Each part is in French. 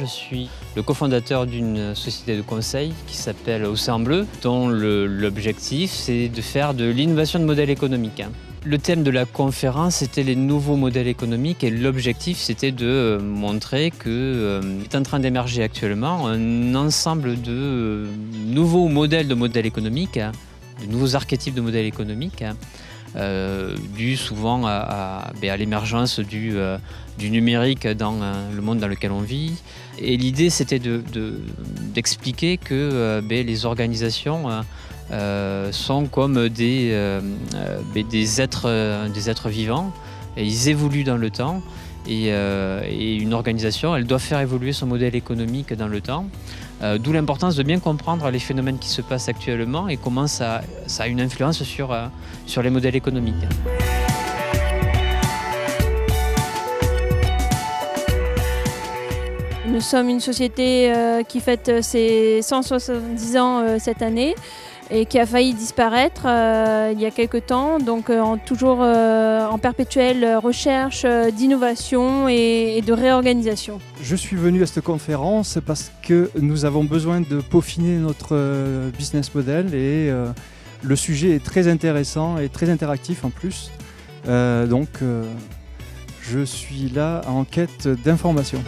suis le cofondateur d'une société de conseil qui s'appelle Océan Bleu, dont l'objectif c'est de faire de l'innovation de modèle économique. Le thème de la conférence c'était les nouveaux modèles économiques et l'objectif c'était de montrer que est en train d'émerger actuellement un ensemble de nouveaux modèles économiques, de nouveaux archétypes de modèles économiques, dû souvent à l'émergence du numérique dans le monde dans lequel on vit. Et l'idée, c'était d'expliquer que les organisations sont comme des êtres vivants, et ils évoluent dans le temps. Et une organisation, elle doit faire évoluer son modèle économique dans le temps. D'où l'importance de bien comprendre les phénomènes qui se passent actuellement et comment ça a une influence sur les modèles économiques. Nous sommes une société qui fête ses 170 ans cette année et qui a failli disparaître il y a quelque temps, donc toujours en perpétuelle recherche d'innovation et de réorganisation. Je suis venu à cette conférence parce que nous avons besoin de peaufiner notre business model et le sujet est très intéressant et très interactif en plus. Donc je suis là en quête d'informations.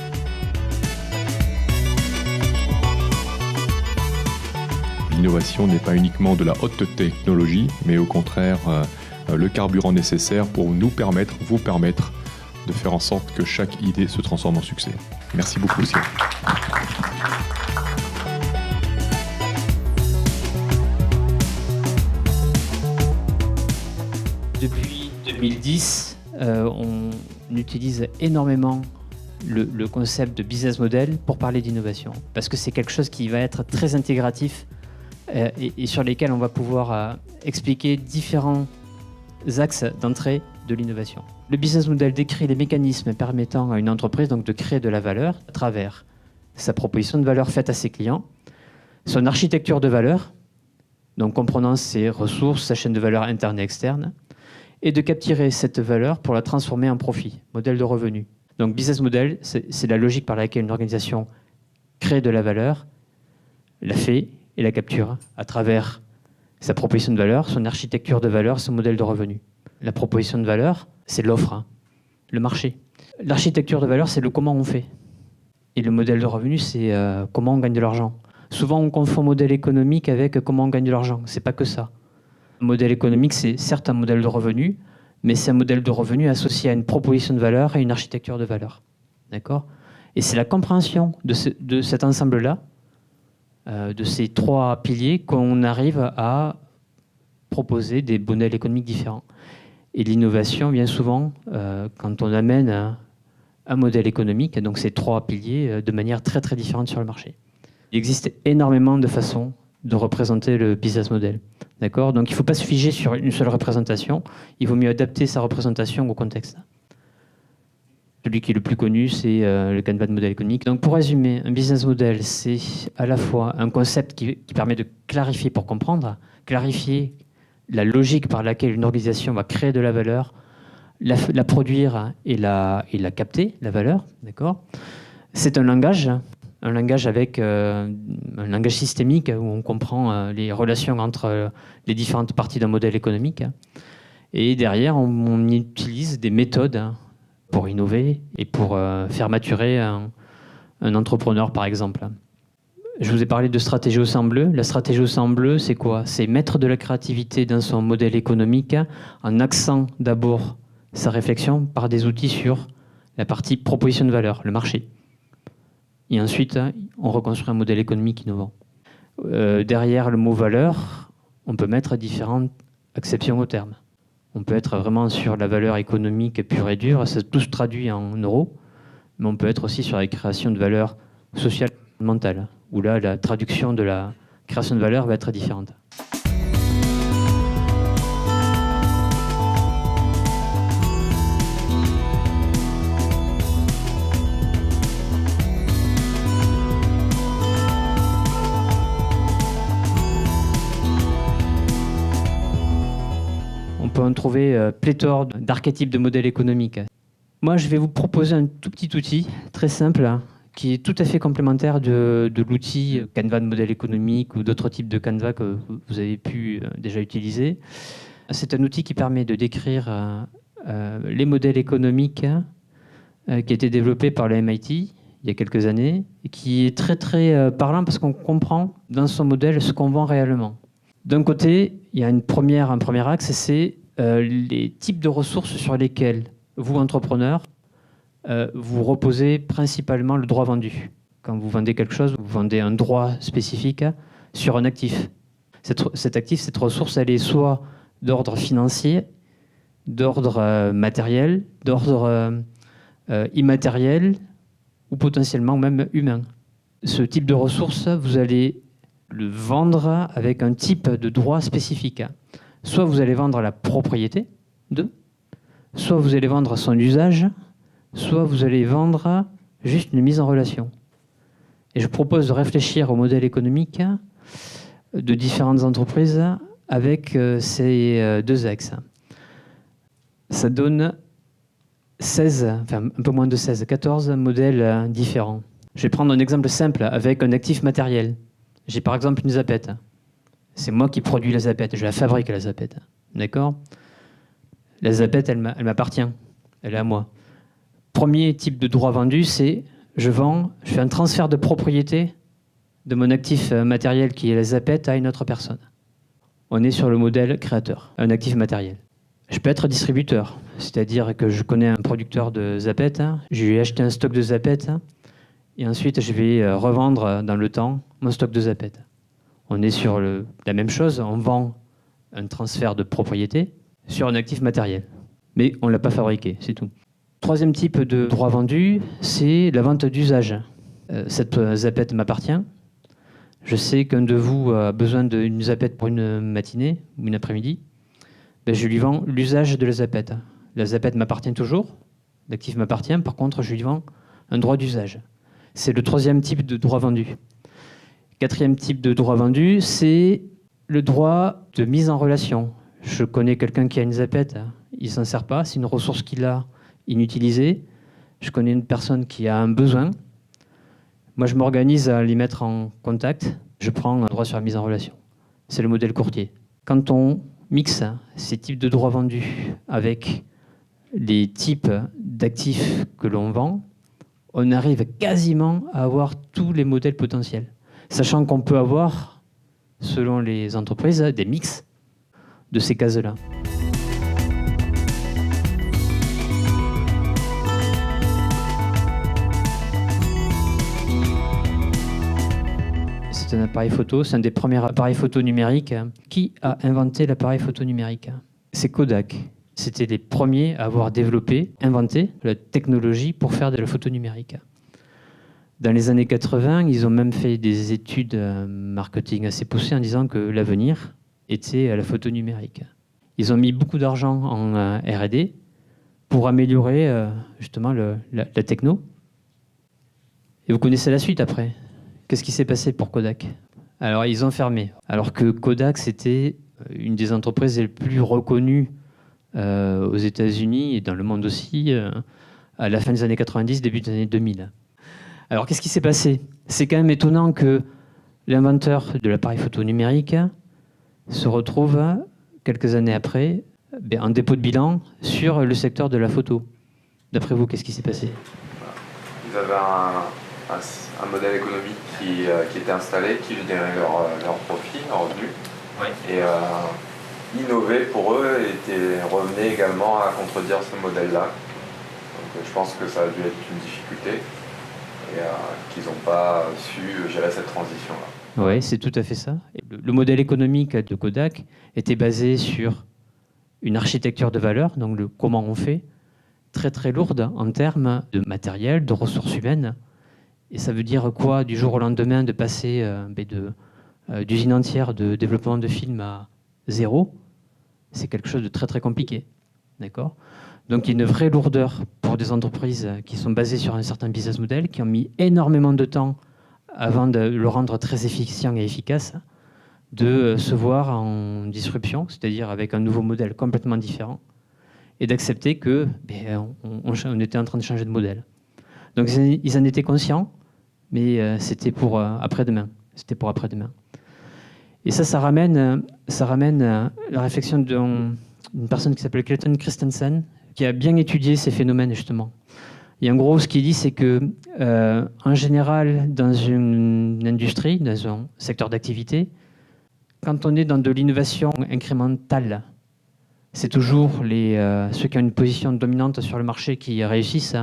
L'innovation n'est pas uniquement de la haute technologie, mais au contraire le carburant nécessaire pour vous permettre de faire en sorte que chaque idée se transforme en succès. Merci beaucoup, Cyril. Depuis 2010, on utilise énormément le concept de business model pour parler d'innovation, parce que c'est quelque chose qui va être très intégratif et sur lesquels on va pouvoir expliquer différents axes d'entrée de l'innovation. Le business model décrit les mécanismes permettant à une entreprise donc, de créer de la valeur à travers sa proposition de valeur faite à ses clients, son architecture de valeur, donc comprenant ses ressources, sa chaîne de valeur interne et externe, et de capturer cette valeur pour la transformer en profit, modèle de revenu. Donc business model, c'est la logique par laquelle une organisation crée de la valeur, la fait et la capture à travers sa proposition de valeur, son architecture de valeur, son modèle de revenu. La proposition de valeur, c'est l'offre, le marché. L'architecture de valeur, c'est le comment on fait. Et le modèle de revenu, c'est comment on gagne de l'argent. Souvent, on confond modèle économique avec comment on gagne de l'argent. C'est pas que ça. Le modèle économique, c'est certes un modèle de revenu, mais c'est un modèle de revenu associé à une proposition de valeur et une architecture de valeur. D'accord ? Et c'est la compréhension de cet ensemble-là, de ces trois piliers, qu'on arrive à proposer des modèles économiques différents. Et l'innovation vient souvent quand on amène un modèle économique, donc ces trois piliers, de manière très très différente sur le marché. Il existe énormément de façons de représenter le business model. D'accord ? Donc il ne faut pas se figer sur une seule représentation, il vaut mieux adapter sa représentation au contexte. Celui qui est le plus connu, c'est le Canva de modèle économique. Donc pour résumer, un business model, c'est à la fois un concept qui permet de clarifier pour comprendre, clarifier la logique par laquelle une organisation va créer de la valeur, la produire et la capter, la valeur. D'accord ? C'est un langage avec un langage systémique où on comprend les relations entre les différentes parties d'un modèle économique. Et derrière, on utilise des méthodes pour innover et pour faire maturer un entrepreneur, par exemple. Je vous ai parlé de stratégie au sang bleu. La stratégie au sang bleu, c'est quoi ? C'est mettre de la créativité dans son modèle économique en axant d'abord sa réflexion par des outils sur la partie proposition de valeur, le marché. Et ensuite, on reconstruit un modèle économique innovant. Derrière le mot valeur, on peut mettre différentes acceptions au terme. On peut être vraiment sur la valeur économique pure et dure, ça tout se traduit en euros, mais on peut être aussi sur la création de valeur sociale et mentale, où là, la traduction de la création de valeur va être différente. On peut en trouver pléthore d'archétypes de modèles économiques. Moi, je vais vous proposer un tout petit outil très simple qui est tout à fait complémentaire de l'outil Canva de modèle économique ou d'autres types de Canva que vous avez pu déjà utiliser. C'est un outil qui permet de décrire les modèles économiques qui a été développé par le MIT il y a quelques années et qui est très très parlant parce qu'on comprend dans son modèle ce qu'on vend réellement. D'un côté, il y a un premier axe, c'est les types de ressources sur lesquelles vous, entrepreneurs, vous reposez principalement le droit vendu. Quand vous vendez quelque chose, vous vendez un droit spécifique sur un actif. Cet actif, cette ressource, elle est soit d'ordre financier, d'ordre matériel, d'ordre immatériel ou potentiellement même humain. Ce type de ressource, vous allez le vendre avec un type de droit spécifique. Soit vous allez vendre la propriété de, soit vous allez vendre son usage, soit vous allez vendre juste une mise en relation. Et je propose de réfléchir au modèle économique de différentes entreprises avec ces deux axes. Ça donne 16, enfin un peu moins de 16, 14 modèles différents. Je vais prendre un exemple simple avec un actif matériel. J'ai par exemple une zapette. C'est moi qui produis la zapette, je la fabrique la zapette. D'accord ? La zapette, elle m'appartient, elle est à moi. Premier type de droit vendu, c'est je fais un transfert de propriété de mon actif matériel qui est la zapette à une autre personne. On est sur le modèle créateur, un actif matériel. Je peux être distributeur, c'est-à-dire que je connais un producteur de zapettes, je lui ai acheté un stock de zapettes et ensuite je vais revendre dans le temps mon stock de zapettes. On est sur la même chose, on vend un transfert de propriété sur un actif matériel. Mais on ne l'a pas fabriqué, c'est tout. Troisième type de droit vendu, c'est la vente d'usage. Cette zapette m'appartient. Je sais qu'un de vous a besoin d'une zapette pour une matinée ou une après-midi. Ben, je lui vends l'usage de la zapette. La zapette m'appartient toujours, l'actif m'appartient, par contre je lui vends un droit d'usage. C'est le troisième type de droit vendu. Quatrième type de droit vendu, c'est le droit de mise en relation. Je connais quelqu'un qui a une zapette, il ne s'en sert pas, c'est une ressource qu'il a inutilisée. Je connais une personne qui a un besoin. Moi, je m'organise à les mettre en contact. Je prends un droit sur la mise en relation. C'est le modèle courtier. Quand on mixe ces types de droits vendus avec les types d'actifs que l'on vend, on arrive quasiment à avoir tous les modèles potentiels. Sachant qu'on peut avoir, selon les entreprises, des mix de ces cases-là. C'est un appareil photo, c'est un des premiers appareils photo numériques. Qui a inventé l'appareil photo numérique ? C'est Kodak. C'était les premiers à avoir développé, inventé la technologie pour faire de la photo numérique. Dans les années 80, ils ont même fait des études marketing assez poussées en disant que l'avenir était à la photo numérique. Ils ont mis beaucoup d'argent en R&D pour améliorer justement la techno. Et vous connaissez la suite après. Qu'est-ce qui s'est passé pour Kodak ? Alors, ils ont fermé. Alors que Kodak, c'était une des entreprises les plus reconnues aux États-Unis et dans le monde aussi, à la fin des années 90, début des années 2000. Alors, qu'est-ce qui s'est passé ? C'est quand même étonnant que l'inventeur de l'appareil photo numérique se retrouve, quelques années après, en dépôt de bilan sur le secteur de la photo. D'après vous, qu'est-ce qui s'est passé ? Ils avaient un modèle économique qui était installé, qui générait leur profit, leur revenu. Oui. Et innover pour eux revenait également à contredire ce modèle-là. Donc je pense que ça a dû être une difficulté et qu'ils n'ont pas su gérer cette transition-là. Oui, c'est tout à fait ça. Le modèle économique de Kodak était basé sur une architecture de valeur, donc le comment on fait, très très lourde en termes de matériel, de ressources humaines. Et ça veut dire quoi, du jour au lendemain, de passer d'usine entière de développement de films à zéro, c'est quelque chose de très très compliqué. D'accord ? Donc il y a une vraie lourdeur pour des entreprises qui sont basées sur un certain business model, qui ont mis énormément de temps avant de le rendre très efficient et efficace, de se voir en disruption, c'est-à-dire avec un nouveau modèle complètement différent, et d'accepter que on était en train de changer de modèle. Donc ils en étaient conscients. mais c'était pour après-demain. C'était pour après-demain. Et ça ramène la réflexion d'une personne qui s'appelle Clayton Christensen, qui a bien étudié ces phénomènes, justement. Et en gros, ce qu'il dit, c'est que, en général, dans une industrie, dans un secteur d'activité, quand on est dans de l'innovation incrémentale, c'est toujours ceux qui ont une position dominante sur le marché qui réussissent.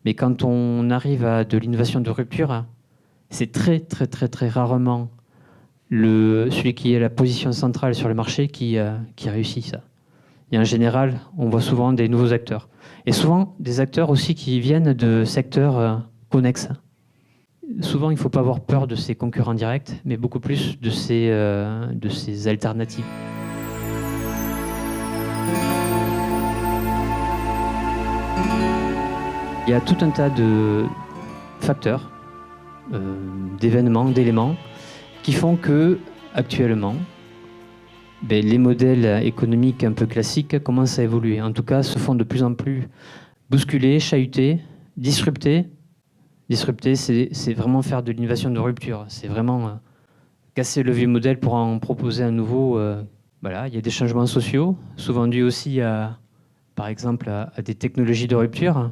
Mais quand on arrive à de l'innovation de rupture, c'est très, très, très, très rarement celui qui est la position centrale sur le marché qui réussit ça. Et en général, on voit souvent des nouveaux acteurs. Et souvent, des acteurs aussi qui viennent de secteurs connexes. Souvent, il ne faut pas avoir peur de ces concurrents directs, mais beaucoup plus de ces alternatives. Il y a tout un tas de facteurs, d'événements, d'éléments qui font que, actuellement, les modèles économiques un peu classiques commencent à évoluer. En tout cas, se font de plus en plus bousculer, chahuter, disrupter. Disrupter, c'est vraiment faire de l'innovation de rupture. C'est vraiment casser le vieux modèle pour en proposer un nouveau. Voilà, il y a des changements sociaux, souvent dus aussi par exemple, à des technologies de rupture.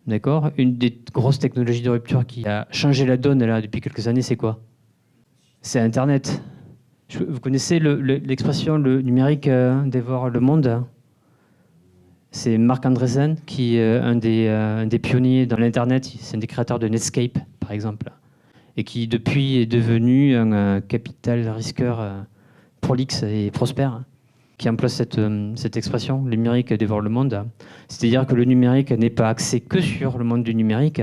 D'accord ? Une des grosses technologies de rupture qui a changé la donne là, depuis quelques années, c'est quoi ? C'est Internet. Vous connaissez l'expression « le numérique dévore le monde ». C'est Marc Andreessen, qui est un des pionniers dans l'Internet. C'est un des créateurs de Netscape, par exemple. Et qui, depuis, est devenu un capital risqueur prolixe et prospère, qui emploie cette expression, le numérique dévore le monde. C'est-à-dire que le numérique n'est pas axé que sur le monde du numérique,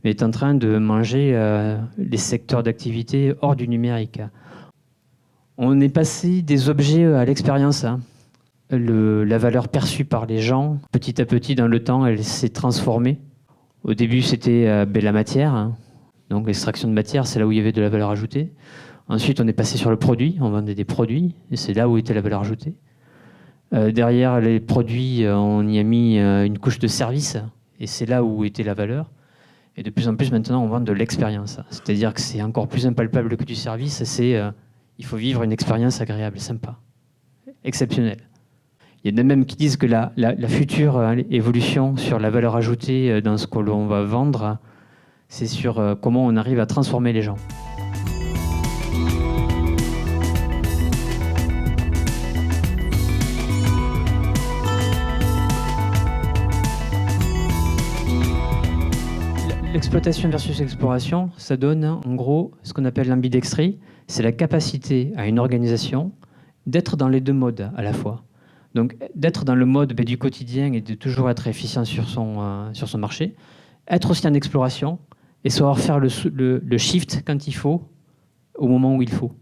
mais est en train de manger les secteurs d'activité hors du numérique. On est passé des objets à l'expérience. La valeur perçue par les gens, petit à petit, dans le temps, elle s'est transformée. Au début, c'était la matière. Donc l'extraction de matière, c'est là où il y avait de la valeur ajoutée. Ensuite, on est passé sur le produit, on vendait des produits, et c'est là où était la valeur ajoutée. Derrière les produits, on y a mis une couche de service, et c'est là où était la valeur. Et de plus en plus, maintenant, on vend de l'expérience. C'est-à-dire que c'est encore plus impalpable que du service, il faut vivre une expérience agréable, sympa, exceptionnelle. Il y en a même qui disent que la future évolution sur la valeur ajoutée dans ce que l'on va vendre, c'est sur comment on arrive à transformer les gens. L'exploitation versus l'exploration, ça donne en gros ce qu'on appelle l'ambidextrie. C'est la capacité à une organisation d'être dans les deux modes à la fois. Donc d'être dans le mode du quotidien et de toujours être efficient sur son marché, être aussi en exploration et savoir faire le shift quand il faut, au moment où il faut,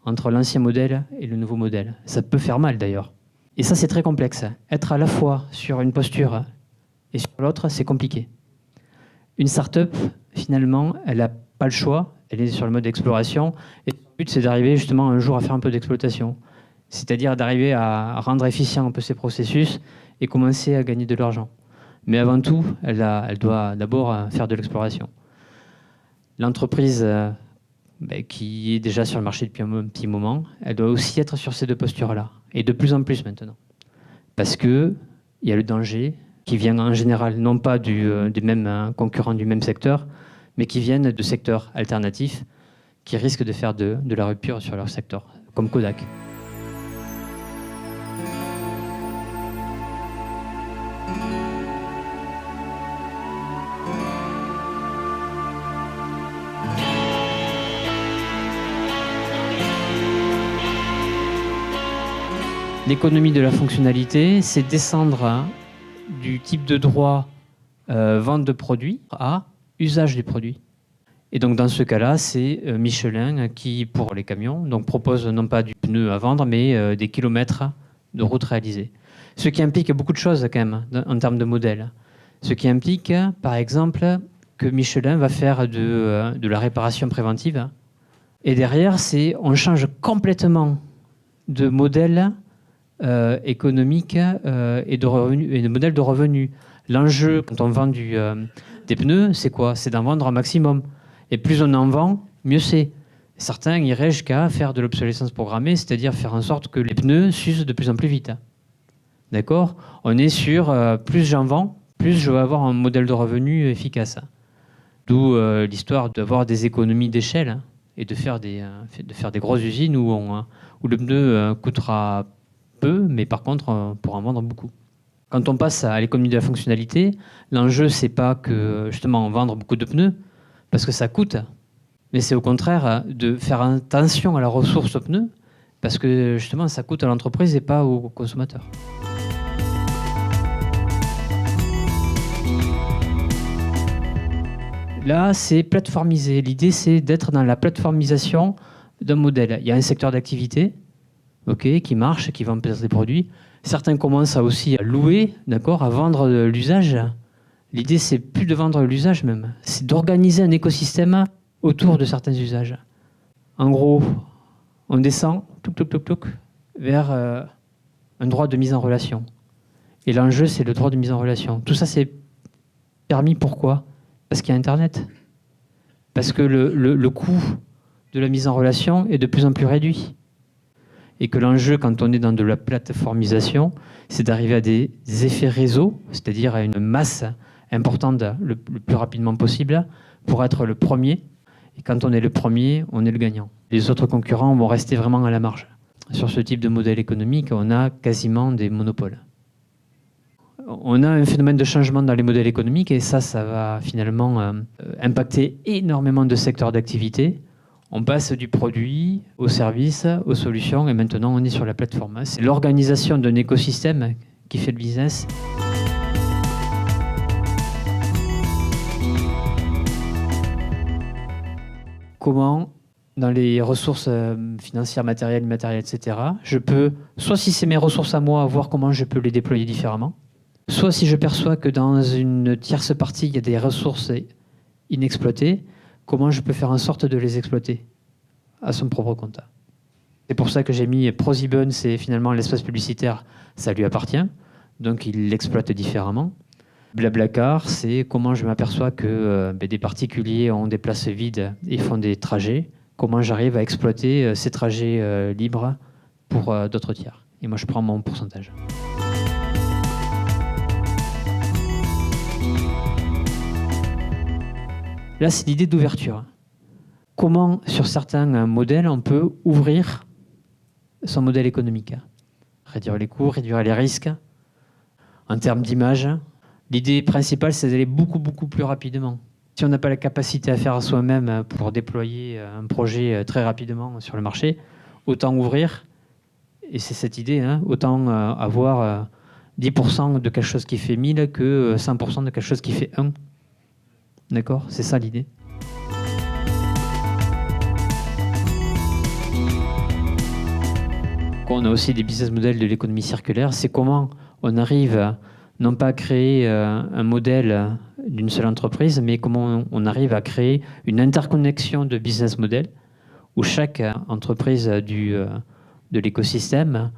entre l'ancien modèle et le nouveau modèle. Ça peut faire mal d'ailleurs. Et ça, c'est très complexe. Être à la fois sur une posture et sur l'autre, c'est compliqué. Une start-up, finalement, elle n'a pas le choix, elle est sur le mode d'exploration, et son but, c'est d'arriver justement un jour à faire un peu d'exploitation. C'est-à-dire d'arriver à rendre efficient un peu ses processus et commencer à gagner de l'argent. Mais avant tout, elle doit d'abord faire de l'exploration. L'entreprise qui est déjà sur le marché depuis un petit moment, elle doit aussi être sur ces deux postures-là, et de plus en plus maintenant. Parce qu'il y a le danger qui vient en général non pas des mêmes concurrents du même secteur, mais qui viennent de secteurs alternatifs qui risquent de faire de la rupture sur leur secteur, comme Kodak. L'économie de la fonctionnalité, c'est descendre du type de droit vente de produits à usage du produit. Et donc dans ce cas-là, c'est Michelin qui, pour les camions, donc propose non pas du pneu à vendre, mais des kilomètres de route réalisée. Ce qui implique beaucoup de choses quand même en termes de modèle. Ce qui implique, par exemple, que Michelin va faire de la réparation préventive. Et derrière, on change complètement de modèle économique et de modèle de revenus. L'enjeu, quand on vend des pneus, c'est quoi ? C'est d'en vendre un maximum. Et plus on en vend, mieux c'est. Certains iraient jusqu'à faire de l'obsolescence programmée, c'est-à-dire faire en sorte que les pneus s'usent de plus en plus vite. D'accord ? On est sur plus j'en vends, plus je vais avoir un modèle de revenu efficace. D'où l'histoire d'avoir des économies d'échelle et de faire des grosses usines où le pneu coûtera peu, mais par contre, on pourra en vendre beaucoup. Quand on passe à l'économie de la fonctionnalité, l'enjeu, c'est pas que justement vendre beaucoup de pneus, parce que ça coûte, mais c'est au contraire de faire attention à la ressource pneus, parce que justement, ça coûte à l'entreprise et pas aux consommateurs. Là, c'est plateformiser. L'idée, c'est d'être dans la plateformisation d'un modèle. Il y a un secteur d'activité qui marche, qui vend peut-être des produits. Certains commencent aussi à louer, d'accord, à vendre de l'usage. L'idée, c'est plus de vendre l'usage même. C'est d'organiser un écosystème autour de certains usages. En gros, on descend vers un droit de mise en relation. Et l'enjeu, c'est le droit de mise en relation. Tout ça, c'est permis pourquoi ? Parce qu'il y a Internet. Parce que le coût de la mise en relation est de plus en plus réduit. Et que l'enjeu, quand on est dans de la plateformisation, c'est d'arriver à des effets réseau, c'est-à-dire à une masse importante le plus rapidement possible pour être le premier. Et quand on est le premier, on est le gagnant. Les autres concurrents vont rester vraiment à la marge. Sur ce type de modèle économique, on a quasiment des monopoles. On a un phénomène de changement dans les modèles économiques et ça va finalement impacter énormément de secteurs d'activité. On passe du produit au service, aux solutions et maintenant on est sur la plateforme. C'est l'organisation d'un écosystème qui fait le business. Comment, dans les ressources financières, matérielles, immatérielles, etc., je peux, soit si c'est mes ressources à moi, voir comment je peux les déployer différemment, soit si je perçois que dans une tierce partie, il y a des ressources inexploitées, comment je peux faire en sorte de les exploiter à son propre compte. C'est pour ça que j'ai mis ProSieben, c'est finalement l'espace publicitaire, ça lui appartient, donc il l'exploite différemment. Blablacar, c'est comment je m'aperçois que des particuliers ont des places vides et font des trajets, comment j'arrive à exploiter ces trajets libres pour d'autres tiers. Et moi, je prends mon pourcentage. Là, c'est l'idée d'ouverture. Comment, sur certains modèles, on peut ouvrir son modèle économique. Réduire les coûts, réduire les risques. En termes d'image, l'idée principale, c'est d'aller beaucoup plus rapidement. Si on n'a pas la capacité à faire soi-même pour déployer un projet très rapidement sur le marché, autant ouvrir, et c'est cette idée, autant avoir 10% de quelque chose qui fait 1000 que 100% de quelque chose qui fait 1. D'accord ? C'est ça l'idée. On a aussi des business models de l'économie circulaire. C'est comment on arrive non pas à créer un modèle d'une seule entreprise, mais comment on arrive à créer une interconnexion de business models où chaque entreprise de l'écosystème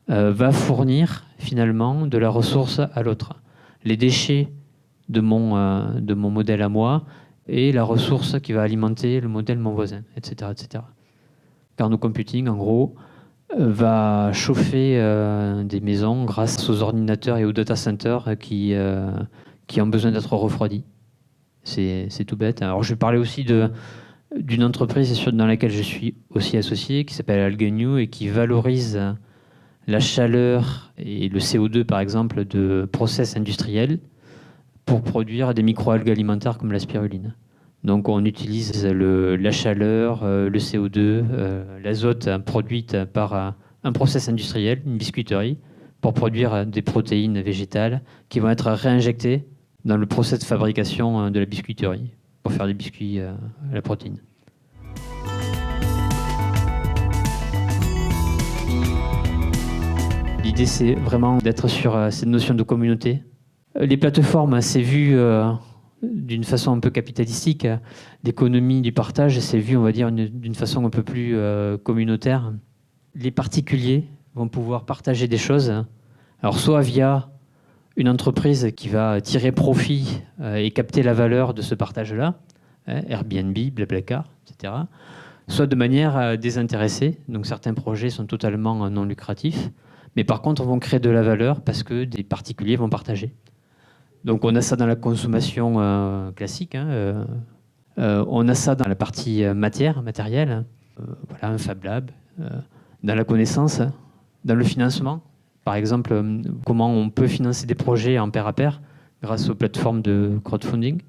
va fournir finalement de la ressource à l'autre. Les déchets de mon modèle à moi et la ressource qui va alimenter le modèle de mon voisin, etc., etc. Carnot Computing, en gros, va chauffer des maisons grâce aux ordinateurs et aux data centers qui ont besoin d'être refroidis. C'est tout bête. Alors, je vais parler aussi d'une entreprise dans laquelle je suis aussi associé, qui s'appelle Algenew et qui valorise la chaleur et le CO2, par exemple, de process industriels pour produire des microalgues alimentaires comme la spiruline. Donc on utilise la chaleur, le CO2, l'azote produite par un process industriel, une biscuiterie, pour produire des protéines végétales qui vont être réinjectées dans le process de fabrication de la biscuiterie pour faire des biscuits à la protéine. L'idée, c'est vraiment d'être sur cette notion de communauté. Les plateformes, c'est vu d'une façon un peu capitalistique, d'économie du partage, c'est vu, on va dire, d'une façon un peu plus communautaire. Les particuliers vont pouvoir partager des choses, alors soit via une entreprise qui va tirer profit et capter la valeur de ce partage-là, Airbnb, Blablacar, etc. Soit de manière désintéressée, donc certains projets sont totalement non lucratifs, mais par contre vont créer de la valeur parce que des particuliers vont partager. Donc on a ça dans la consommation classique, on a ça dans la partie matérielle, voilà, un Fab Lab, dans la connaissance, dans le financement. Par exemple, comment on peut financer des projets en pair à pair grâce aux plateformes de crowdfunding.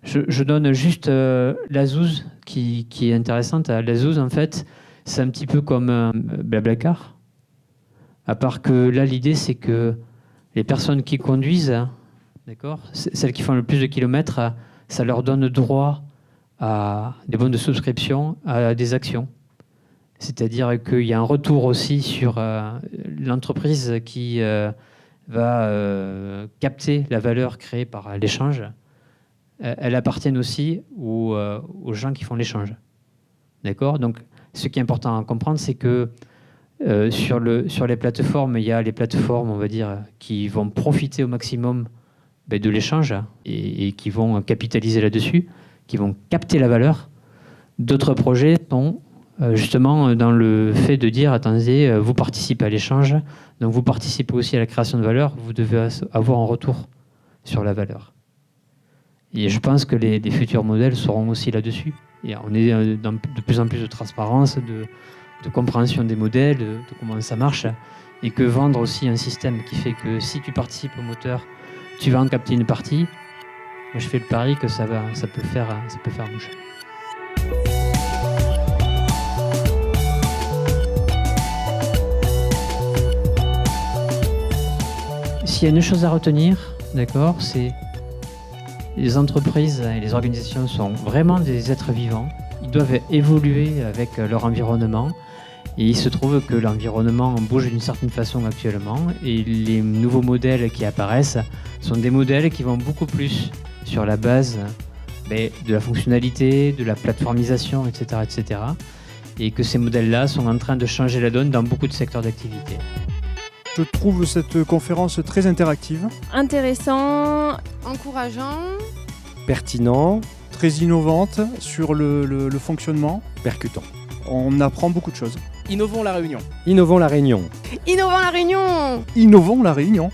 Je donne juste la Zouz qui est intéressante. La Zouz, en fait, c'est un petit peu comme Blablacar. À part que là, l'idée, c'est que les personnes qui conduisent, d'accord, celles qui font le plus de kilomètres, ça leur donne droit à des bons de souscription, à des actions. C'est-à-dire qu'il y a un retour aussi sur l'entreprise qui va capter la valeur créée par l'échange. Elles appartiennent aussi aux gens qui font l'échange. D'accord ? Donc, ce qui est important à comprendre, c'est que sur les plateformes, il y a les plateformes, on va dire, qui vont profiter au maximum de l'échange et qui vont capitaliser là-dessus, qui vont capter la valeur. D'autres projets sont justement dans le fait de dire, attendez, vous participez à l'échange, donc vous participez aussi à la création de valeur, vous devez avoir un retour sur la valeur. Et je pense que les futurs modèles seront aussi là-dessus. Et on est dans de plus en plus de transparence, de compréhension des modèles, de comment ça marche, et que vendre aussi un système qui fait que si tu participes au moteur, tu vas en capter une partie. Moi, je fais le pari que ça peut faire mouche. S'il y a une chose à retenir, d'accord, c'est les entreprises et les organisations sont vraiment des êtres vivants. Ils doivent évoluer avec leur environnement. Et il se trouve que l'environnement bouge d'une certaine façon actuellement. Et les nouveaux modèles qui apparaissent sont des modèles qui vont beaucoup plus sur la base de la fonctionnalité, de la plateformisation, etc., etc. Et que ces modèles-là sont en train de changer la donne dans beaucoup de secteurs d'activité. Je trouve cette conférence très interactive. Intéressant. Encourageant. Pertinent. Très innovante sur le fonctionnement. Percutant. On apprend beaucoup de choses. Innovons la Réunion. Innovons la Réunion. Innovant la Réunion. Innovons la Réunion.